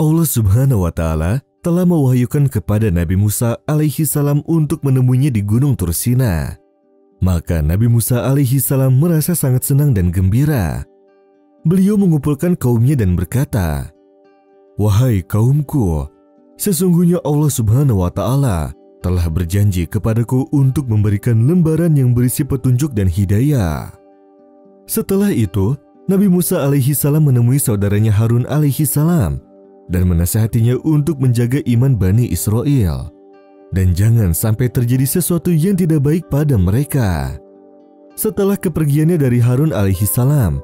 Allah Subhanahu wa Ta'ala telah mewahyukan kepada Nabi Musa alaihi salam untuk menemuinya di Gunung Tursina. Maka Nabi Musa alaihi salam merasa sangat senang dan gembira. Beliau mengumpulkan kaumnya dan berkata, "Wahai kaumku, sesungguhnya Allah Subhanahu wa Ta'ala telah berjanji kepadaku untuk memberikan lembaran yang berisi petunjuk dan hidayah." Setelah itu, Nabi Musa alaihi salam menemui saudaranya Harun alaihi salam dan menasihatinya untuk menjaga iman Bani Israel dan jangan sampai terjadi sesuatu yang tidak baik pada mereka. Setelah kepergiannya dari Harun alaihi salam,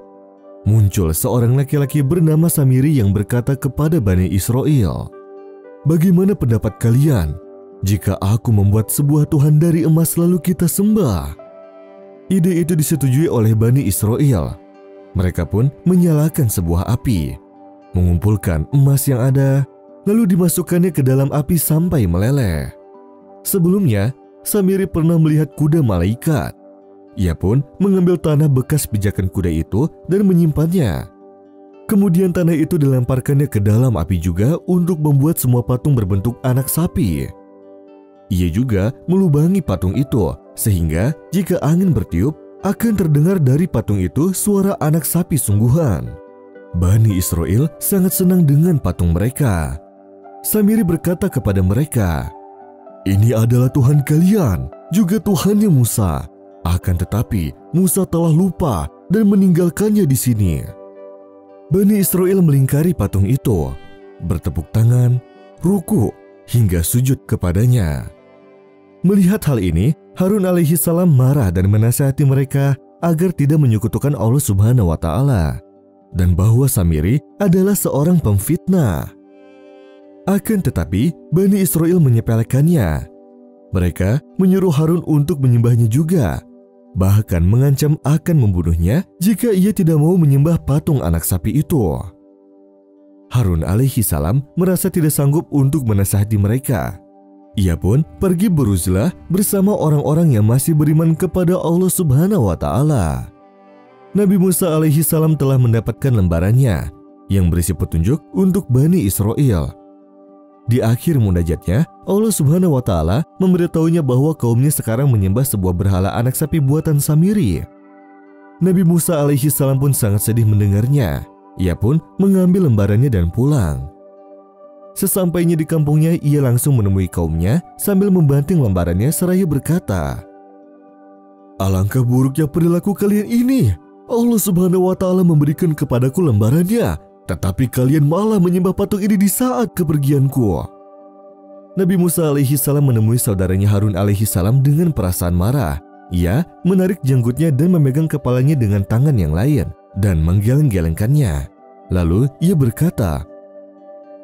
muncul seorang laki-laki bernama Samiri yang berkata kepada Bani Israel, "Bagaimana pendapat kalian jika aku membuat sebuah Tuhan dari emas lalu kita sembah?" Ide itu disetujui oleh Bani Israel. Mereka pun menyalakan sebuah api, mengumpulkan emas yang ada, lalu dimasukkannya ke dalam api sampai meleleh. Sebelumnya, Samiri pernah melihat kuda malaikat. Ia pun mengambil tanah bekas pijakan kuda itu dan menyimpannya. Kemudian tanah itu dilemparkannya ke dalam api juga untuk membuat semua patung berbentuk anak sapi. Ia juga melubangi patung itu, sehingga jika angin bertiup, akan terdengar dari patung itu suara anak sapi sungguhan. Bani Israel sangat senang dengan patung mereka. Samiri berkata kepada mereka, "Ini adalah Tuhan kalian, juga Tuhannya Musa. Akan tetapi Musa telah lupa dan meninggalkannya di sini." Bani Israel melingkari patung itu, bertepuk tangan, ruku, hingga sujud kepadanya. Melihat hal ini, Harun alaihi salam marah dan menasihati mereka agar tidak menyekutukan Allah Subhanahu wa Ta'ala dan bahwa Samiri adalah seorang pemfitnah. Akan tetapi, Bani Israel menyepelekannya. Mereka menyuruh Harun untuk menyembahnya juga, bahkan mengancam akan membunuhnya jika ia tidak mau menyembah patung anak sapi itu. Harun alaihi salam merasa tidak sanggup untuk menasihati mereka. Ia pun pergi beruzlah bersama orang-orang yang masih beriman kepada Allah Subhanahu wa Ta'ala. Nabi Musa alaihi salam telah mendapatkan lembarannya yang berisi petunjuk untuk Bani Israel. Di akhir munajatnya, Allah Subhanahu wa Ta'ala memberitahunya bahwa kaumnya sekarang menyembah sebuah berhala anak sapi buatan Samiri. Nabi Musa alaihi salam pun sangat sedih mendengarnya. Ia pun mengambil lembarannya dan pulang. Sesampainya di kampungnya, ia langsung menemui kaumnya sambil membanting lembarannya seraya berkata, "Alangkah buruknya perilaku kalian ini. Allah Subhanahu wa Ta'ala memberikan kepadaku lembarannya, tetapi kalian malah menyembah patung ini di saat kepergianku." Nabi Musa alaihi salam menemui saudaranya Harun alaihi salam dengan perasaan marah. Ia menarik janggutnya dan memegang kepalanya dengan tangan yang lain dan menggeleng-gelengkannya. Lalu ia berkata,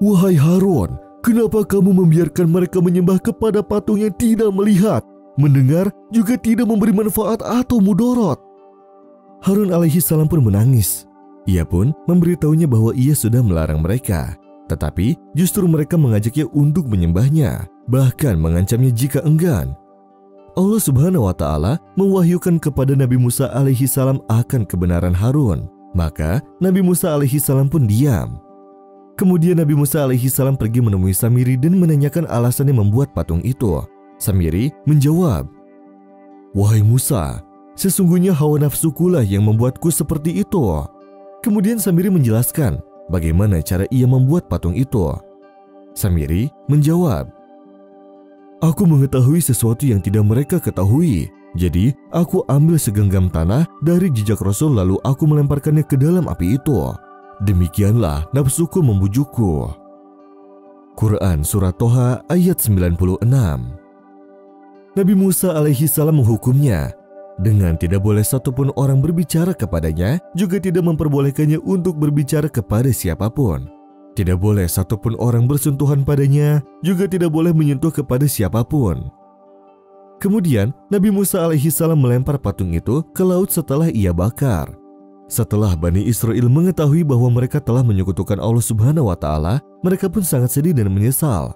"Wahai Harun, kenapa kamu membiarkan mereka menyembah kepada patung yang tidak melihat, mendengar, juga tidak memberi manfaat atau mudarat?" Harun alaihi salam pun menangis. Ia pun memberitahunya bahwa ia sudah melarang mereka, tetapi justru mereka mengajaknya untuk menyembahnya, bahkan mengancamnya jika enggan. Allah Subhanahu wa Ta'ala mewahyukan kepada Nabi Musa alaihi salam akan kebenaran Harun. Maka Nabi Musa alaihi salam pun diam. Kemudian Nabi Musa alaihi salam pergi menemui Samiri dan menanyakan alasannya membuat patung itu. Samiri menjawab, "Wahai Musa, sesungguhnya hawa nafsukulah yang membuatku seperti itu." Kemudian Samiri menjelaskan bagaimana cara ia membuat patung itu. Samiri menjawab, "Aku mengetahui sesuatu yang tidak mereka ketahui. Jadi aku ambil segenggam tanah dari jejak Rasul lalu aku melemparkannya ke dalam api itu. Demikianlah nafsuku membujukku." Quran Surat Toha ayat 96. Nabi Musa alaihi salam menghukumnya dengan tidak boleh satupun orang berbicara kepadanya, juga tidak memperbolehkannya untuk berbicara kepada siapapun. Tidak boleh satupun orang bersentuhan padanya, juga tidak boleh menyentuh kepada siapapun. Kemudian Nabi Musa alaihi salam melempar patung itu ke laut setelah ia bakar. Setelah Bani Israel mengetahui bahwa mereka telah menyekutukan Allah Subhanahu wa Ta'ala, mereka pun sangat sedih dan menyesal.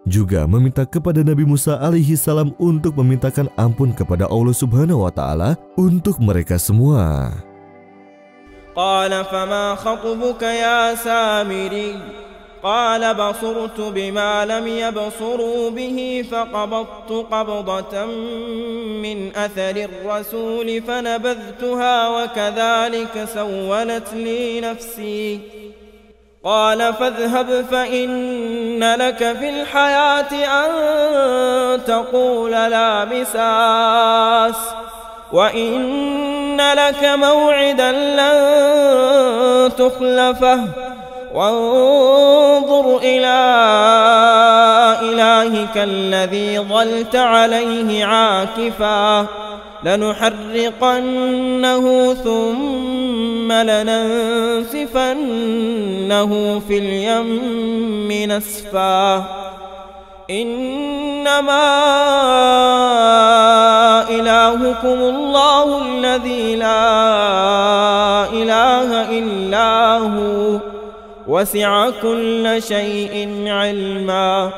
Juga meminta kepada Nabi Musa alaihi salam untuk memintakan ampun kepada Allah Subhanahu wa Ta'ala untuk mereka semua. قال فما خطبك يا سامري قال بصرت بما لم يبصروا به فقبضت قبضة من أثر الرسول فنبذتها وكذلك سولت لي نفسي. قال فاذهب فإن لك في الحياة أن تقول لا مساس وإن لك موعدا لن تخلفه وانظر إلى إلهك الذي ظلت عليه عاكفا لنحرقنه ثم لننسفنه في اليم نسفا. إنما إلهكم الله الذي لا إله إلا هو وسع كل شيء علما.